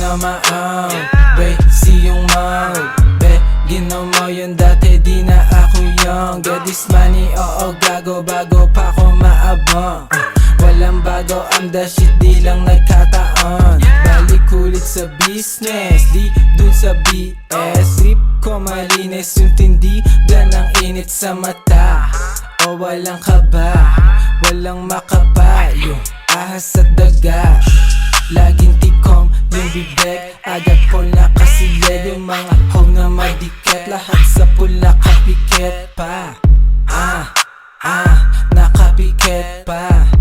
naman Bay, see yung mouth Be, ginaw mo yun dati di na ako young Get this money, oo gago bago pa ako maabang Walang bago, I'm the shit, di lang nagkataon Balik ulit sa business, di dun sa BS Trip ko malinis yung tindigan ng init sa mata O walang kaba, walang makapayo Ahas at daga, laging tikom yung bibig Agad pool na kasilid yung mga hog na madikit Lahat sa pool nakapikit pa nakapikit pa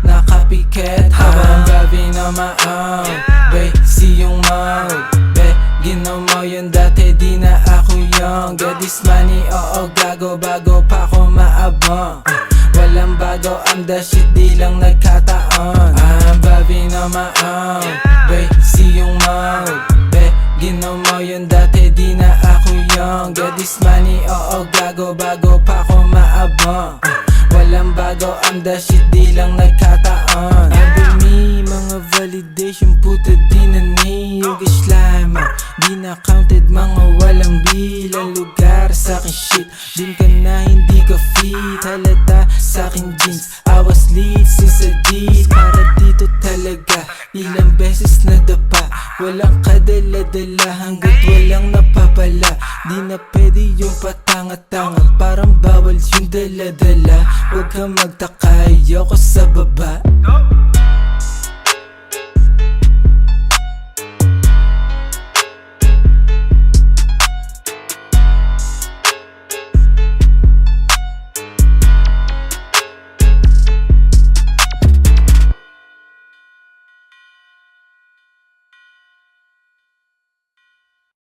nakapikit habang gabi na maaw Bay, see yung mouth Be, ginaw mo yun dati di na ako young Get this money, oo gago bago pa ako maabang Walang bago, I'm the shit, di lang nagkataon Babi na maaw Bay, see yung mouth Be, ginaw mo yun dati di na ako young Get this money, oo gago bago pa ako maabang Walang bago, I'm the shit, di lang nagkataon Every me, mga validation, puta di na niyugis lamang Di na counted, mga walang bilang lugar sa'kin shit Din ka na hindi ka fit, halata sa'kin jeans I was lit since a deed, para dito talaga Ilang beses nadapa, walang kadala-dala Hanggat walang napapala, di na pwede yung patanga-tanga Parang bawal yung dala-dala Huwag kang magtaka, ayoko sa baba